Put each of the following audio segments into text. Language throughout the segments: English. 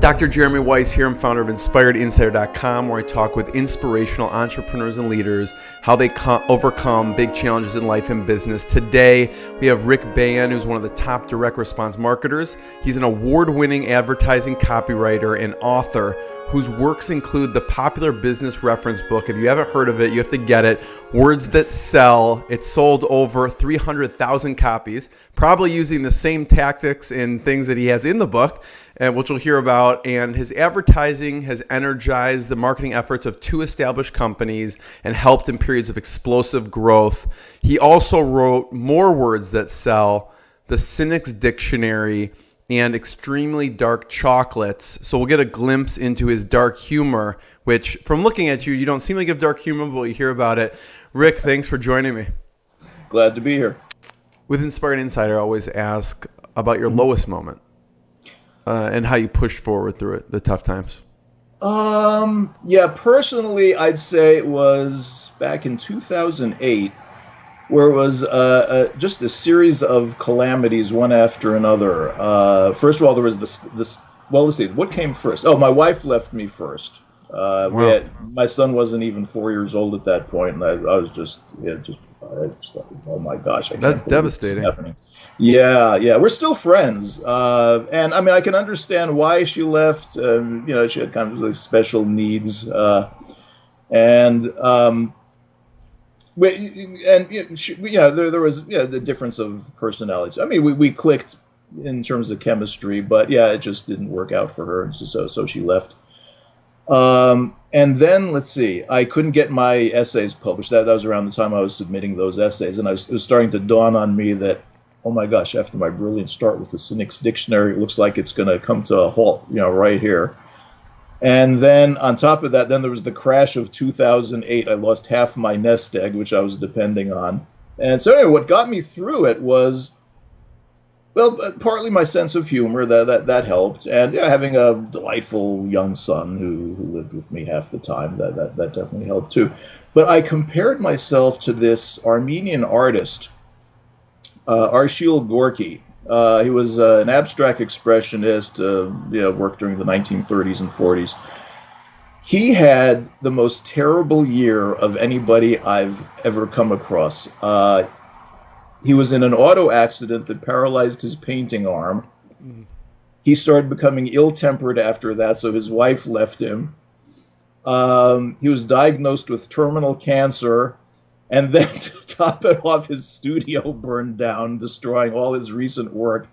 Dr. Jeremy Weiss here. I'm founder of InspiredInsider.com, where I talk with inspirational entrepreneurs and leaders how they overcome big challenges in life and business. Today, we have Rick Bayan, who's one of the top direct response marketers. He's an award-winning advertising copywriter and author whose works include the popular business reference book. If you haven't heard of it, you have to get it. Words That Sell. It's sold over 300,000 copies, probably using the same tactics and things that he has in the book, which we'll hear about. And his advertising has energized the marketing efforts of 2 established companies and helped in periods of explosive growth. He also wrote more Words That Sell, the Cynics Dictionary, and Extremely Dark Chocolates. So we'll get a glimpse into his dark humor, which from looking at you, you don't seem like you have dark humor, but you hear about it. Rick, thanks for joining me. Glad to be here. With Inspired Insider, I always ask about your lowest moment and how you pushed forward through it, the tough times. Yeah, personally, I'd say it was back in 2008, where it was just a series of calamities, one after another. First of all, there was this. Well, let's see. What came first? Oh, my wife left me first. Wow. My son wasn't even 4 years old at that point, and I was just thought, oh my gosh, I can't That's believe this is devastating. happening. Yeah, we're still friends, and I mean, I can understand why she left. She had kind of like special needs, and. There was the difference of personalities. I mean, we clicked in terms of chemistry, but yeah, it just didn't work out for her, and so she left. And then let's see, I couldn't get my essays published. That was around the time I was submitting those essays, and it was starting to dawn on me that, oh my gosh, after my brilliant start with the Cynics Dictionary, it looks like it's going to come to a halt, right here. And then on top of that, then there was the crash of 2008. I lost half my nest egg, which I was depending on. And so anyway, what got me through it was, well, partly my sense of humor, that helped. And having a delightful young son who lived with me half the time, that definitely helped too. But I compared myself to this Armenian artist, Arshil Gorky. He was an abstract expressionist, worked during the 1930s and 40s. He had the most terrible year of anybody I've ever come across. He was in an auto accident that paralyzed his painting arm. He started becoming ill-tempered after that, so his wife left him. He was diagnosed with terminal cancer. And then to top it off, his studio burned down, destroying all his recent work.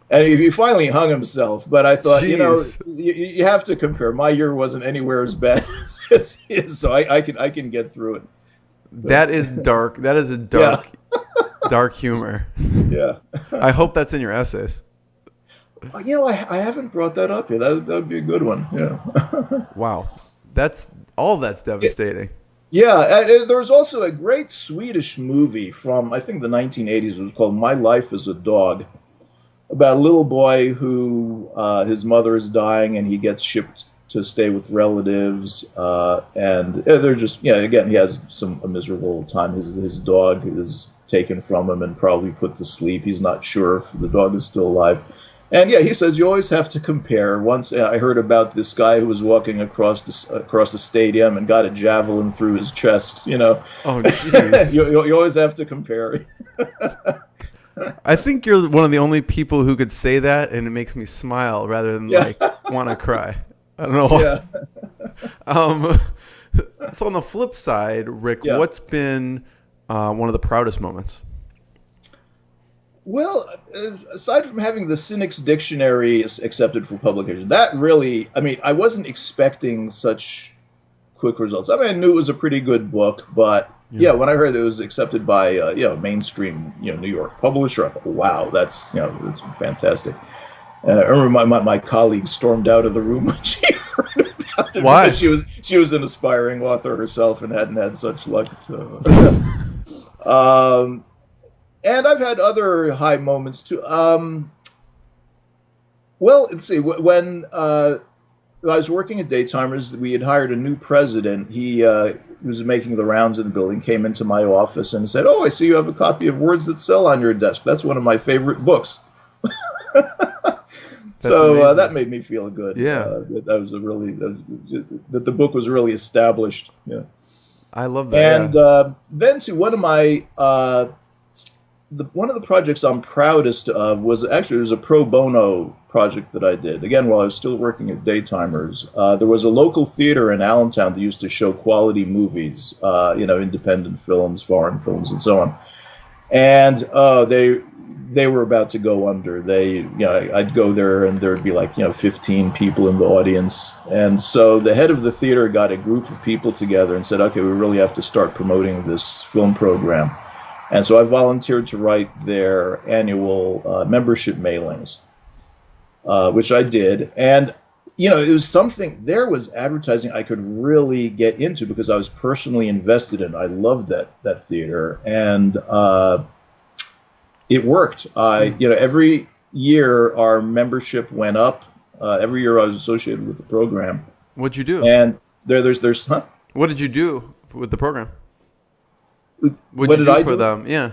And he finally hung himself. But I thought, Jeez. you have to compare. My year wasn't anywhere as bad as his, so I can get through it. So, That is dark. That is a dark, dark humor. Yeah. I hope that's in your essays. I haven't brought that up yet. That would be a good one. Yeah. Wow. All of that's devastating. Yeah, there was also a great Swedish movie from, I think, the 1980s. It was called My Life as a Dog, about a little boy who his mother is dying and he gets shipped to stay with relatives. And they're just, again, he has a miserable time. His dog is taken from him and probably put to sleep. He's not sure if the dog is still alive. And he says you always have to compare. Once I heard about this guy who was walking across the stadium and got a javelin through his chest. Oh, jeez. you always have to compare. I think you're one of the only people who could say that, and it makes me smile rather than want to cry. I don't know why. Yeah. So on the flip side, Rick, Yeah. what's been one of the proudest moments? Well, aside from having the Cynics Dictionary accepted for publication, that really, I wasn't expecting such quick results. I knew it was a pretty good book, but when I heard it was accepted by mainstream New York publisher, I thought, wow, that's fantastic. I remember my colleague stormed out of the room when she heard about it. Why? Because she was an aspiring author herself and hadn't had such luck. So. And I've had other high moments too. Well, let's see. When I was working at Daytimers, we had hired a new president. He was making the rounds in the building, came into my office and said, "Oh, I see you have a copy of Words That Sell on your desk. That's one of my favorite books." So that made me feel good. Yeah. That was that the book was really established. Yeah. I love that. And then to one of my one of the projects I'm proudest of was it was a pro bono project that I did. Again, while I was still working at Daytimers, there was a local theater in Allentown that used to show quality movies, independent films, foreign films, and so on. And they were about to go under. I'd go there and there'd be 15 people in the audience. And so the head of the theater got a group of people together and said, okay, we really have to start promoting this film program. And so I volunteered to write their annual membership mailings, which I did. And, it was something, there was advertising I could really get into because I was personally invested in. I loved that theater. And it worked. Every year our membership went up. Every year I was associated with the program. What'd you do? And there's What did you do with the program? What did I do for them? Yeah.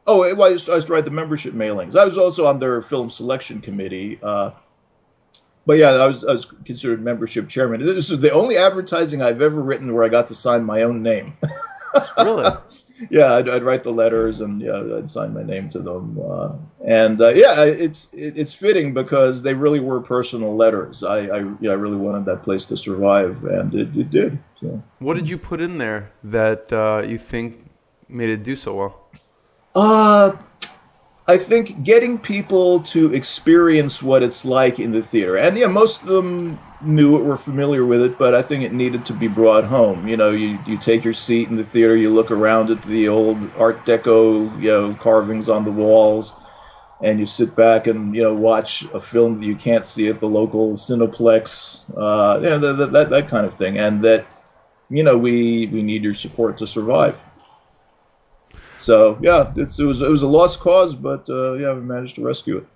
Oh, I used to write the membership mailings. I was also on their film selection committee. But yeah, I was considered membership chairman. This is the only advertising I've ever written where I got to sign my own name. Really? Yeah, I'd write the letters and I'd sign my name to them. It's fitting because they really were personal letters. I really wanted that place to survive, and it did. So. What did you put in there that you think made it do so well? I think getting people to experience what it's like in the theater. And most of them knew it, were familiar with it, but I think it needed to be brought home. You take your seat in the theater, you look around at the old Art Deco, carvings on the walls, and you sit back and, watch a film that you can't see at the local Cineplex, that kind of thing. And that, we need your support to survive. So yeah, it was a lost cause, but we managed to rescue it.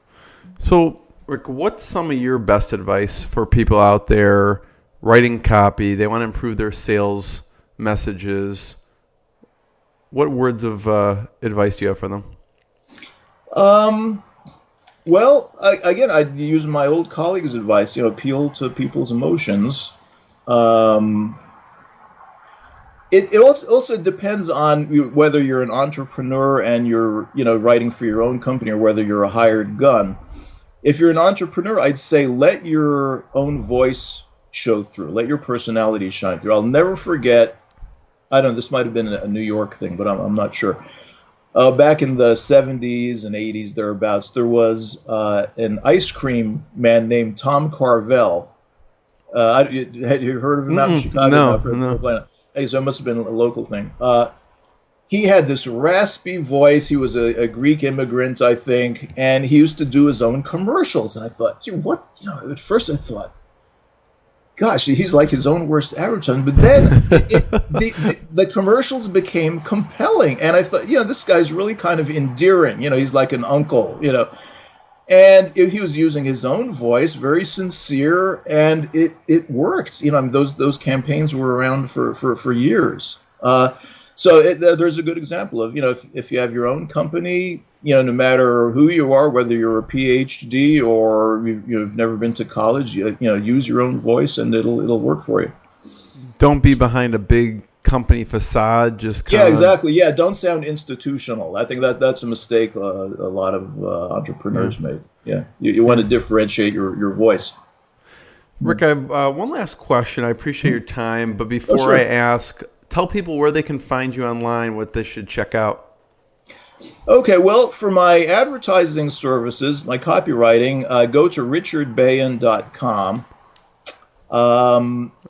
So Rick, what's some of your best advice for people out there writing copy? They want to improve their sales messages. What words of advice do you have for them? Well, I'd use my old colleague's advice. Appeal to people's emotions. It also depends on whether you're an entrepreneur and you're writing for your own company or whether you're a hired gun. If you're an entrepreneur, I'd say let your own voice show through. Let your personality shine through. I'll never forget. I don't know. This might have been a New York thing, but I'm not sure. Back in the 70s and 80s thereabouts, there was an ice cream man named Tom Carvel. Had you heard of him out in Chicago? No. Hey, so it must have been a local thing. He had this raspy voice. He was a Greek immigrant, I think, and he used to do his own commercials. And I thought, gee, what? At first I thought, gosh, he's like his own worst advertisement. But then the commercials became compelling. And I thought, this guy's really kind of endearing. He's like an uncle, And he was using his own voice, very sincere, and it worked. Those campaigns were around for years. So there's a good example of, if you have your own company, no matter who you are, whether you're a PhD or you've never been to college, use your own voice and it'll work for you. Don't be behind a big company facade. Just exactly. Yeah, don't sound institutional. I think that's a mistake a lot of entrepreneurs make. Yeah, you want to differentiate your voice. Rick, I have one last question. I appreciate your time, but before I ask, tell people where they can find you online, what they should check out. Okay, well, for my advertising services, my copywriting, go to richardbayan.com.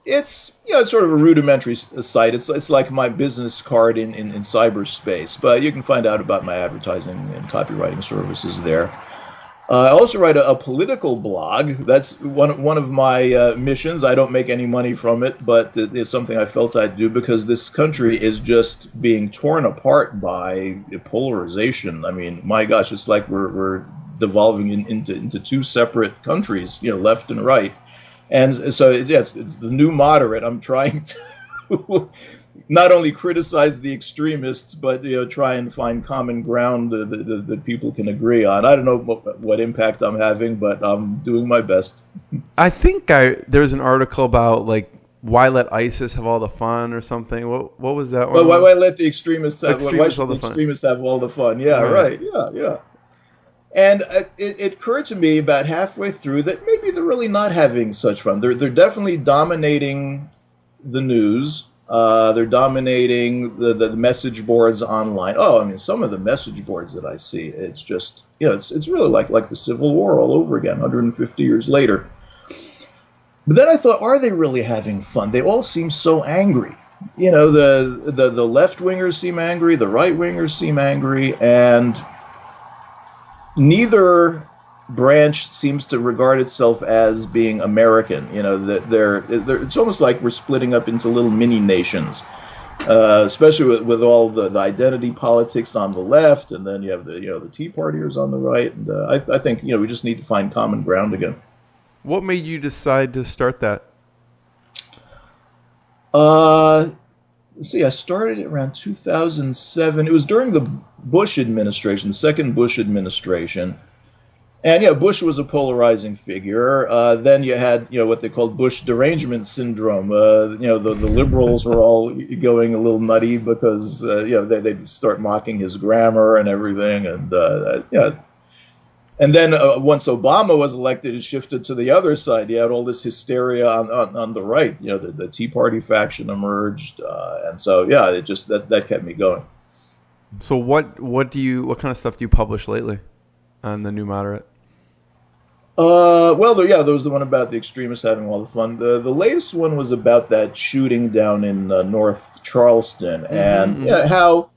It's it's sort of a rudimentary site. It's like my business card in cyberspace, but you can find out about my advertising and copywriting services there. I also write a political blog. That's one of my missions. I don't make any money from it, but it's something I felt I'd do because this country is just being torn apart by polarization. I mean, my gosh, it's like we're devolving into two separate countries, left and right. And so, yes, the new moderate, I'm trying to, not only criticize the extremists, but try and find common ground that people can agree on. I don't know what impact I'm having, but I'm doing my best. I think there's an article about like why let ISIS have all the fun or something. What was that one? Well, why let the extremists have? Why Extremists all should the the fun. extremists have all the fun? Yeah, right. Yeah. And it occurred to me about halfway through that maybe they're really not having such fun. They're definitely dominating the news. They're dominating the message boards online. Oh, I mean, some of the message boards that I see, it's just it's really like the Civil War all over again, 150 years later. But then I thought, are they really having fun? They all seem so angry. The left wingers seem angry, the right wingers seem angry, and neither branch seems to regard itself as being American. It's almost like we're splitting up into little mini nations, especially with all the identity politics on the left, and then you have the Tea Partiers on the right. And I think we just need to find common ground again. What made you decide to start that? See, I started it around 2007. It was during the Bush administration, the second Bush administration. And Bush was a polarizing figure. Then you had what they called Bush derangement syndrome. The liberals were all going a little nutty because they'd start mocking his grammar and everything. And then once Obama was elected, it shifted to the other side. You had all this hysteria on the right. The Tea Party faction emerged, and so it just that kept me going. So what kind of stuff do you publish lately on the New Moderate? Well, there was the one about the extremists having all the fun. The latest one was about that shooting down in North Charleston, and how.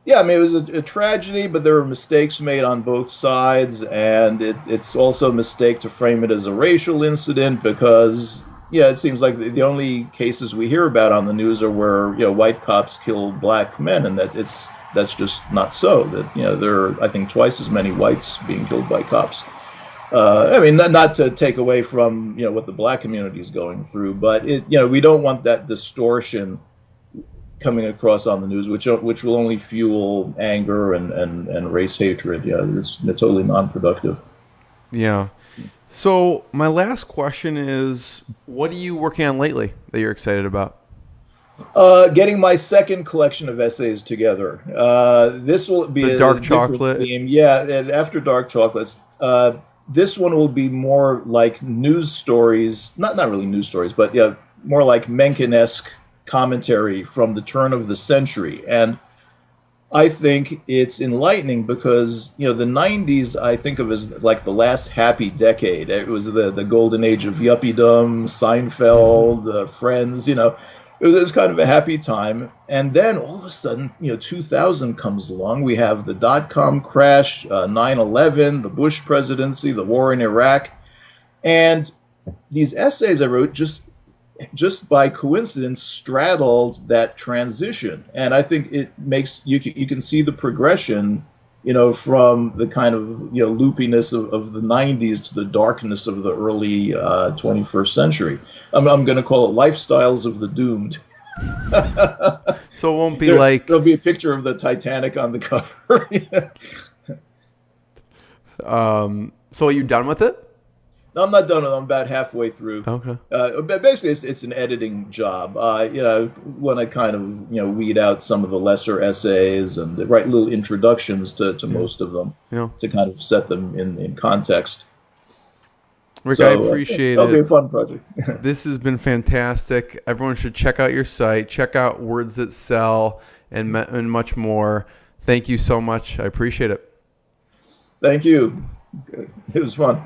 Yeah, I mean, it was a tragedy, but there were mistakes made on both sides, and it's also a mistake to frame it as a racial incident because, it seems like the only cases we hear about on the news are where, white cops kill black men, and that's just not so. That, there are, I think, twice as many whites being killed by cops. I mean, not to take away from, what the black community is going through, but we don't want that distortion coming across on the news, which will only fuel anger and race hatred. It's totally non-productive. Yeah. So my last question is, what are you working on lately that you're excited about? Getting my second collection of essays together. This will be the Dark Chocolate theme. Yeah, after Dark Chocolates. This one will be more like news stories, not really news stories, but more like Mencken-esque commentary from the turn of the century. And I think it's enlightening because, the 90s I think of as like the last happy decade. It was the golden age of yuppiedom, Seinfeld, Friends, it was kind of a happy time. And then all of a sudden, 2000 comes along. We have the dot-com crash, 9/11, the Bush presidency, the war in Iraq. And these essays I wrote just by coincidence straddled that transition, and I think it makes you can see the progression, from the kind of loopiness of the 90s to the darkness of the early 21st century. I'm going to call it Lifestyles of the Doomed. So it won't be there'll be a picture of the Titanic on the cover. So are you done with it? No, I'm not done. I'm about halfway through. Okay. But basically, it's an editing job. When I kind of weed out some of the lesser essays and write little introductions to most of them to kind of set them in context. Rick, I appreciate it. That'll be a fun project. This has been fantastic. Everyone should check out your site, check out Words That Sell, and much more. Thank you so much. I appreciate it. Thank you. It was fun.